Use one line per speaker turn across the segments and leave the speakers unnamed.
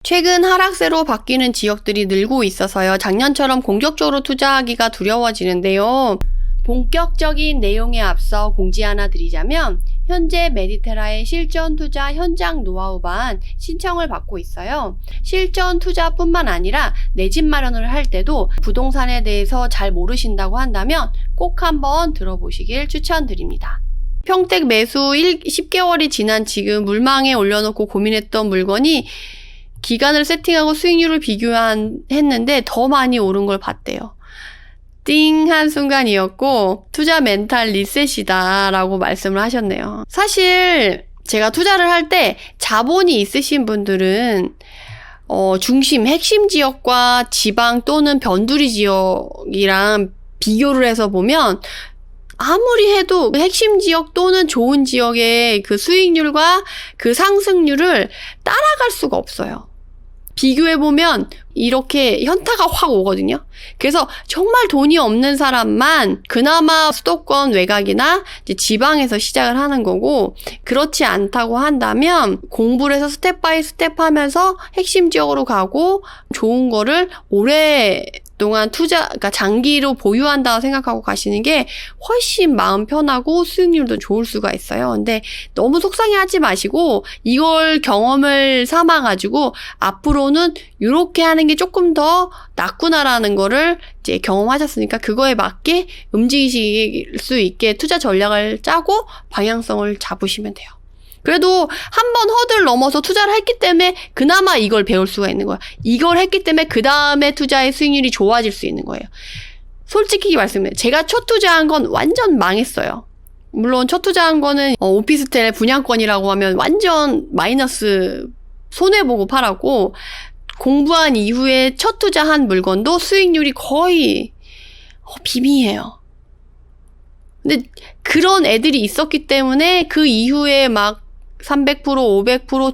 최근 하락세로 바뀌는 지역들이 늘고 있어서요. 작년처럼 공격적으로 투자하기가 두려워지는데요. 본격적인 내용에 앞서 공지 하나 드리자면 현재 메디테라의 실전 투자 현장 노하우반 신청을 받고 있어요. 실전 투자뿐만 아니라 내 집 마련을 할 때도 부동산에 대해서 잘 모르신다고 한다면 꼭 한번 들어보시길 추천드립니다. 평택 매수 10개월이 지난 지금 물망에 올려놓고 고민했던 물건이 기간을 세팅하고 수익률을 비교했는데 더 많이 오른 걸 봤대요. 띵 한 순간이었고 투자 멘탈 리셋이다 라고 말씀을 하셨네요. 사실 제가 투자를 할 때 자본이 있으신 분들은 중심, 핵심 지역과 지방 또는 변두리 지역이랑 비교를 해서 보면 아무리 해도 핵심 지역 또는 좋은 지역의 그 수익률과 그 상승률을 따라갈 수가 없어요. 비교해보면 이렇게 현타가 확 오거든요. 그래서 정말 돈이 없는 사람만 그나마 수도권 외곽이나 이제 지방에서 시작을 하는 거고, 그렇지 않다고 한다면 공부를 해서 스텝 바이 스텝 하면서 핵심 지역으로 가고 좋은 거를 오랫동안 그러니까 장기로 보유한다고 생각하고 가시는 게 훨씬 마음 편하고 수익률도 좋을 수가 있어요. 근데 너무 속상해하지 마시고 이걸 경험을 삼아가지고 앞으로는 이렇게 하는 게 조금 더 낫구나라는 거를 이제 경험하셨으니까 그거에 맞게 움직이실 수 있게 투자 전략을 짜고 방향성을 잡으시면 돼요. 그래도 한 번 허들 넘어서 투자를 했기 때문에 그나마 이걸 배울 수가 있는 거야. 이걸 했기 때문에 그 다음에 투자의 수익률이 좋아질 수 있는 거예요. 솔직히 말씀드려요. 제가 첫 투자한 건 완전 망했어요. 물론 첫 투자한 거는 오피스텔 분양권이라고 하면 완전 마이너스 손해보고 팔았고, 공부한 이후에 첫 투자한 물건도 수익률이 거의 비미해요. 근데 그런 애들이 있었기 때문에 그 이후에 막 300%, 500%,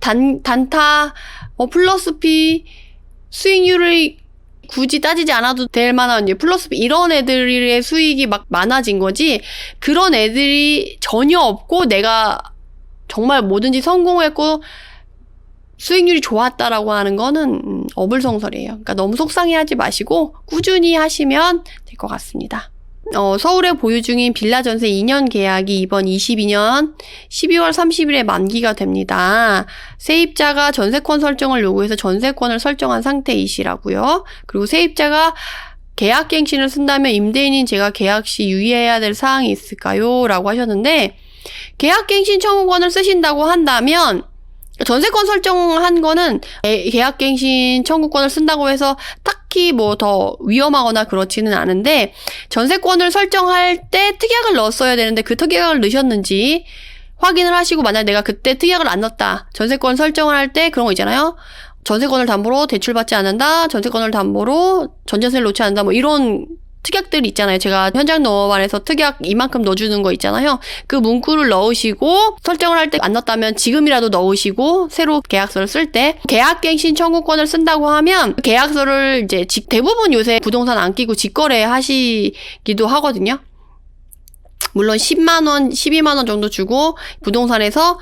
1000%, 단타, 플러스피, 수익률을 굳이 따지지 않아도 될 만한 플러스피 이런 애들의 수익이 막 많아진 거지, 그런 애들이 전혀 없고 내가 정말 뭐든지 성공했고 수익률이 좋았다라고 하는 거는 어불성설이에요. 그러니까 너무 속상해하지 마시고 꾸준히 하시면 될 것 같습니다. 서울에 보유 중인 빌라 전세 2년 계약이 이번 22년 12월 30일에 만기가 됩니다. 세입자가 전세권 설정을 요구해서 전세권을 설정한 상태이시라고요. 그리고 세입자가 계약갱신을 쓴다면 임대인인 제가 계약 시 유의해야 될 사항이 있을까요? 라고 하셨는데, 계약갱신 청구권을 쓰신다고 한다면 전세권 설정한 거는 계약갱신 청구권을 쓴다고 해서 딱히 뭐 더 위험하거나 그렇지는 않은데, 전세권을 설정할 때 특약을 넣었어야 되는데 그 특약을 넣으셨는지 확인을 하시고, 만약 내가 그때 특약을 안 넣었다, 전세권 설정을 할 때 그런 거 있잖아요. 전세권을 담보로 대출받지 않는다, 전세권을 담보로 전전세를 놓지 않는다, 뭐 이런 특약들이 있잖아요. 제가 현장 노업안에서 특약 이만큼 넣어주는 거 있잖아요. 그 문구를 넣으시고 설정을 할 때 안 넣었다면 지금이라도 넣으시고, 새로 계약서를 쓸 때 계약갱신 청구권을 쓴다고 하면 계약서를 이제 대부분 요새 부동산 안 끼고 직거래 하시기도 하거든요. 물론 10만원, 12만원 정도 주고 부동산에서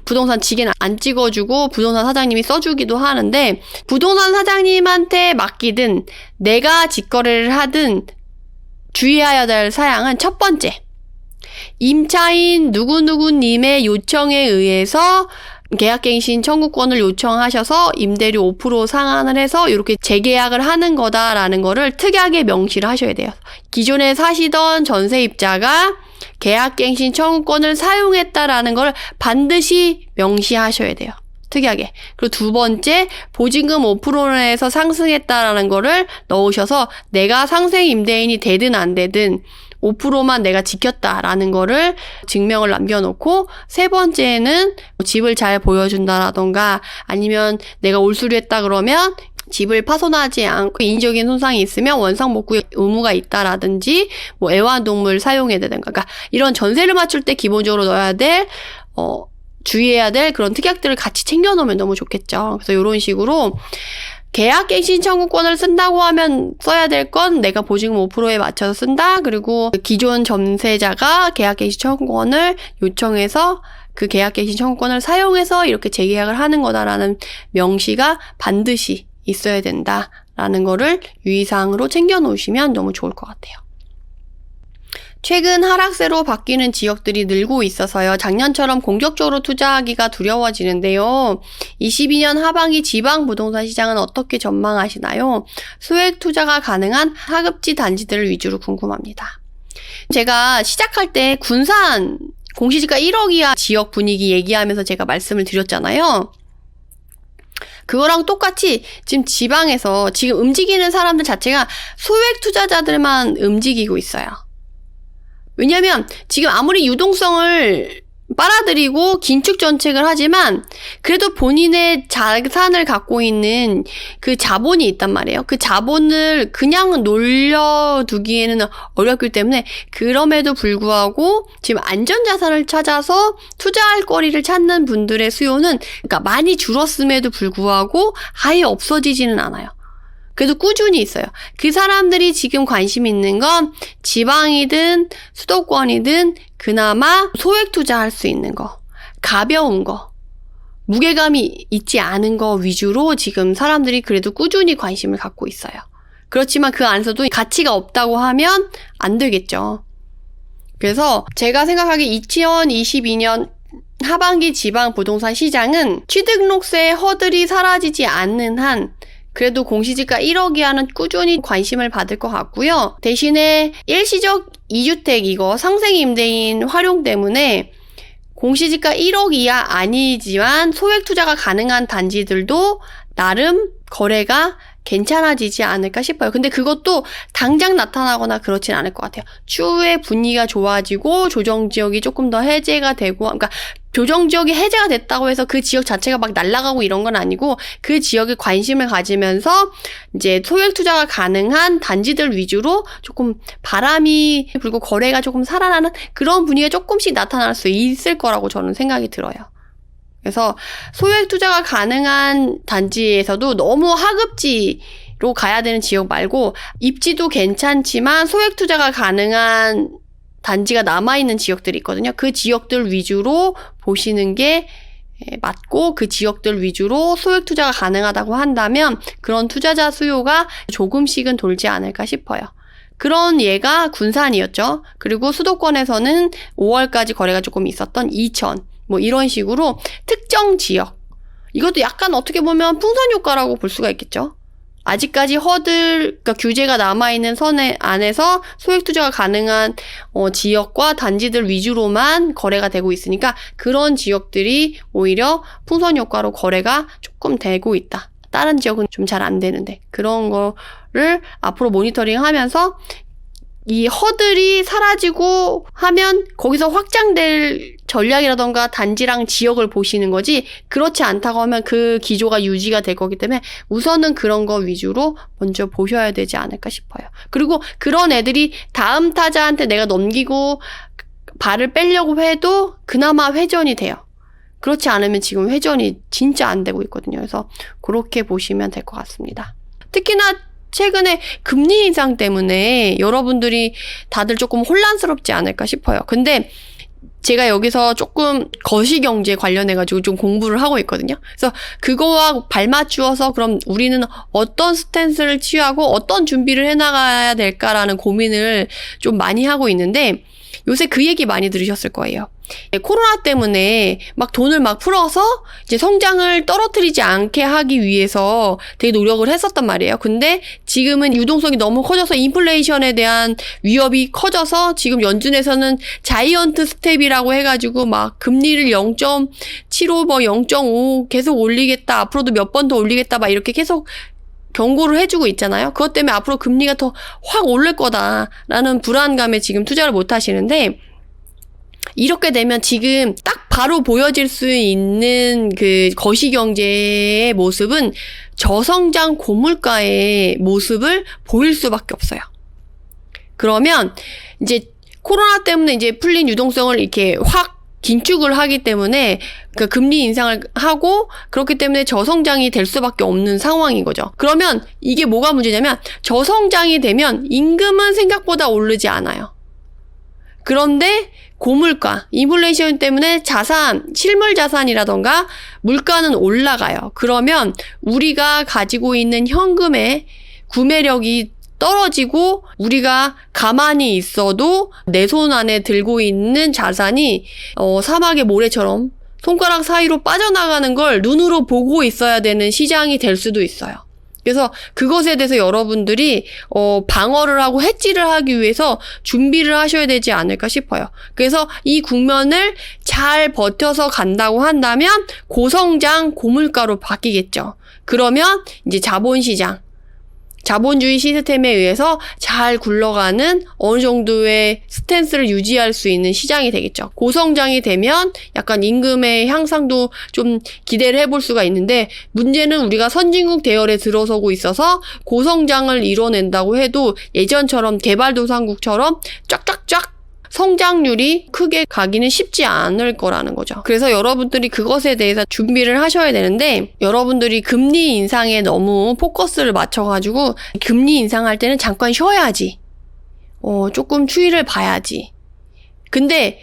부동산 직에는 안 찍어주고 부동산 사장님이 써주기도 하는데, 부동산 사장님한테 맡기든 내가 직거래를 하든 주의해야 될 사항은 첫 번째, 임차인 누구누구님의 요청에 의해서 계약갱신 청구권을 요청하셔서 임대료 5% 상한을 해서 이렇게 재계약을 하는 거다라는 거를 특약에 명시를 하셔야 돼요. 기존에 사시던 전세입자가 계약갱신 청구권을 사용했다라는 걸 반드시 명시하셔야 돼요. 특약에. 그리고 두 번째, 보증금 5%에서 상승했다라는 거를 넣으셔서 내가 상생 임대인이 되든 안 되든 5%만 내가 지켰다라는 거를 증명을 남겨놓고, 세 번째는 집을 잘 보여준다라던가 아니면 내가 올수리했다 그러면 집을 파손하지 않고 인적인 손상이 있으면 원상복구 의무가 있다라든지, 뭐 애완동물 사용해야 되든가, 그러니까 이런 전세를 맞출 때 기본적으로 넣어야 될 주의해야 될 그런 특약들을 같이 챙겨놓으면 너무 좋겠죠. 그래서 이런 식으로 계약갱신 청구권을 쓴다고 하면 써야 될 건 내가 보증금 5%에 맞춰서 쓴다. 그리고 기존 전세자가 계약갱신 청구권을 요청해서 그 계약 갱신 청구권을 사용해서 이렇게 재계약을 하는 거다라는 명시가 반드시 있어야 된다라는 거를 유의사항으로 챙겨 놓으시면 너무 좋을 것 같아요. 최근 하락세로 바뀌는 지역들이 늘고 있어서요. 작년처럼 공격적으로 투자하기가 두려워지는데요. 22년 하반기 지방 부동산 시장은 어떻게 전망하시나요? 소액 투자가 가능한 하급지 단지들을 위주로 궁금합니다. 제가 시작할 때 군산 공시지가 1억 이하 지역 분위기 얘기하면서 제가 말씀을 드렸잖아요. 그거랑 똑같이 지금 지방에서 지금 움직이는 사람들 자체가 소액 투자자들만 움직이고 있어요. 왜냐면 지금 아무리 유동성을 빨아들이고 긴축 정책을 하지만 그래도 본인의 자산을 갖고 있는 그 자본이 있단 말이에요. 그 자본을 그냥 놀려두기에는 어렵기 때문에 그럼에도 불구하고 지금 안전자산을 찾아서 투자할 거리를 찾는 분들의 수요는 그러니까 많이 줄었음에도 불구하고 아예 없어지지는 않아요. 그래도 꾸준히 있어요. 그 사람들이 지금 관심 있는 건 지방이든 수도권이든 그나마 소액 투자할 수 있는 거, 가벼운 거, 무게감이 있지 않은 거 위주로 지금 사람들이 그래도 꾸준히 관심을 갖고 있어요. 그렇지만 그 안에서도 가치가 없다고 하면 안 되겠죠. 그래서 제가 생각하기에 2022년 하반기 지방 부동산 시장은 취등록세 허들이 사라지지 않는 한 그래도 공시지가 1억 이하는 꾸준히 관심을 받을 것 같고요. 대신에 일시적 2주택 이거 상생임대인 활용 때문에 공시지가 1억 이하 아니지만 소액 투자가 가능한 단지들도 나름 거래가 괜찮아지지 않을까 싶어요. 근데 그것도 당장 나타나거나 그렇진 않을 것 같아요. 추후에 분위기가 좋아지고 조정지역이 조금 더 해제가 되고, 그러니까 조정지역이 해제가 됐다고 해서 그 지역 자체가 막 날아가고 이런 건 아니고 그 지역에 관심을 가지면서 이제 소액 투자가 가능한 단지들 위주로 조금 바람이 불고 거래가 조금 살아나는 그런 분위기가 조금씩 나타날 수 있을 거라고 저는 생각이 들어요. 그래서 소액 투자가 가능한 단지에서도 너무 하급지로 가야 되는 지역 말고 입지도 괜찮지만 소액 투자가 가능한 단지가 남아있는 지역들이 있거든요. 그 지역들 위주로 보시는 게 맞고 그 지역들 위주로 소액 투자가 가능하다고 한다면 그런 투자자 수요가 조금씩은 돌지 않을까 싶어요. 그런 예가 군산이었죠. 그리고 수도권에서는 5월까지 거래가 조금 있었던 이천 뭐 이런 식으로 특정 지역 이것도 약간 어떻게 보면 풍선 효과라고 볼 수가 있겠죠. 아직까지 그러니까 규제가 남아있는 선에 안에서 소액 투자가 가능한 지역과 단지들 위주로만 거래가 되고 있으니까 그런 지역들이 오히려 풍선 효과로 거래가 조금 되고 있다. 다른 지역은 좀 잘 안 되는데 그런 거를 앞으로 모니터링 하면서 이 허들이 사라지고 하면 거기서 확장될 전략이라던가 단지랑 지역을 보시는 거지 그렇지 않다고 하면 그 기조가 유지가 될 거기 때문에 우선은 그런 거 위주로 먼저 보셔야 되지 않을까 싶어요. 그리고 그런 애들이 다음 타자한테 내가 넘기고 발을 빼려고 해도 그나마 회전이 돼요. 그렇지 않으면 지금 회전이 진짜 안 되고 있거든요. 그래서 그렇게 보시면 될 것 같습니다. 특히나 최근에 금리 인상 때문에 여러분들이 다들 조금 혼란스럽지 않을까 싶어요. 근데 제가 여기서 조금 거시경제 관련해가지고 좀 공부를 하고 있거든요. 그래서 그거와 발맞추어서 그럼 우리는 어떤 스탠스를 취하고 어떤 준비를 해나가야 될까라는 고민을 좀 많이 하고 있는데 요새 그 얘기 많이 들으셨을 거예요. 코로나 때문에 막 돈을 막 풀어서 이제 성장을 떨어뜨리지 않게 하기 위해서 되게 노력을 했었단 말이에요. 근데 지금은 유동성이 너무 커져서 인플레이션에 대한 위협이 커져서 지금 연준에서는 자이언트 스텝이라고 해가지고 막 금리를 0.75, 뭐 0.5 계속 올리겠다. 앞으로도 몇 번 더 올리겠다. 막 이렇게 계속 경고를 해주고 있잖아요. 그것 때문에 앞으로 금리가 더 확 오를 거다라는 불안감에 지금 투자를 못 하시는데 이렇게 되면 지금 딱 바로 보여질 수 있는 그 거시경제의 모습은 저성장 고물가의 모습을 보일 수밖에 없어요. 그러면 이제 코로나 때문에 이제 풀린 유동성을 이렇게 확 긴축을 하기 때문에 그 금리 인상을 하고 그렇기 때문에 저성장이 될 수밖에 없는 상황인 거죠. 그러면 이게 뭐가 문제냐면 저성장이 되면 임금은 생각보다 오르지 않아요. 그런데 고물가, 인플레이션 때문에 실물 자산이라던가 물가는 올라가요. 그러면 우리가 가지고 있는 현금의 구매력이 떨어지고 우리가 가만히 있어도 내 손 안에 들고 있는 자산이 사막의 모래처럼 손가락 사이로 빠져나가는 걸 눈으로 보고 있어야 되는 시장이 될 수도 있어요. 그래서 그것에 대해서 여러분들이 방어를 하고 해지를 하기 위해서 준비를 하셔야 되지 않을까 싶어요. 그래서 이 국면을 잘 버텨서 간다고 한다면 고성장 고물가로 바뀌겠죠. 그러면 이제 자본주의 시스템에 의해서 잘 굴러가는 어느 정도의 스탠스를 유지할 수 있는 시장이 되겠죠. 고성장이 되면 약간 임금의 향상도 좀 기대를 해볼 수가 있는데, 문제는 우리가 선진국 대열에 들어서고 있어서 고성장을 이뤄낸다고 해도 예전처럼 개발도상국처럼 쫙쫙쫙 성장률이 크게 가기는 쉽지 않을 거라는 거죠. 그래서 여러분들이 그것에 대해서 준비를 하셔야 되는데, 여러분들이 금리 인상에 너무 포커스를 맞춰가지고 금리 인상할 때는 잠깐 쉬어야지. 조금 추이를 봐야지. 근데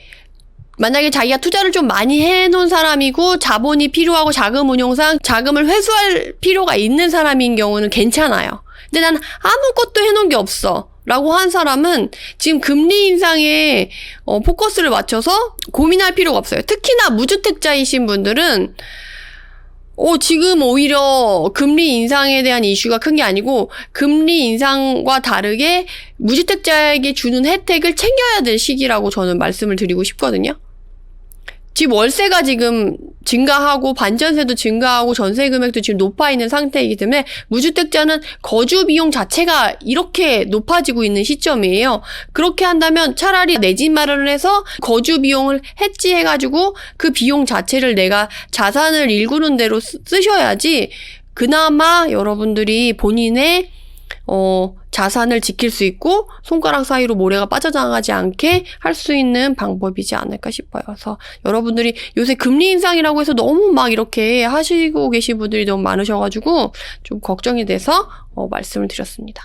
만약에 자기가 투자를 좀 많이 해놓은 사람이고 자본이 필요하고 자금 운용상 자금을 회수할 필요가 있는 사람인 경우는 괜찮아요. 근데 난 아무것도 해놓은 게 없어 라고 한 사람은 지금 금리 인상에 포커스를 맞춰서 고민할 필요가 없어요. 특히나 무주택자이신 분들은 지금 오히려 금리 인상에 대한 이슈가 큰 게 아니고 금리 인상과 다르게 무주택자에게 주는 혜택을 챙겨야 될 시기라고 저는 말씀을 드리고 싶거든요. 집 월세가 지금 증가하고 반전세도 증가하고 전세 금액도 지금 높아 있는 상태이기 때문에 무주택자는 거주 비용 자체가 이렇게 높아지고 있는 시점이에요. 그렇게 한다면 차라리 내 집 마련을 해서 거주 비용을 해지해가지고 그 비용 자체를 내가 자산을 일구는 대로 쓰셔야지 그나마 여러분들이 본인의 자산을 지킬 수 있고 손가락 사이로 모래가 빠져나가지 않게 할 수 있는 방법이지 않을까 싶어요. 그래서 여러분들이 요새 금리 인상이라고 해서 너무 막 이렇게 하시고 계신 분들이 너무 많으셔가지고 좀 걱정이 돼서 말씀을 드렸습니다.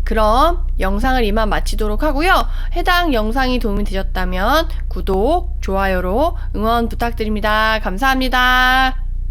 그럼 영상을 이만 마치도록 하고요. 해당 영상이 도움이 되셨다면 구독, 좋아요로 응원 부탁드립니다. 감사합니다.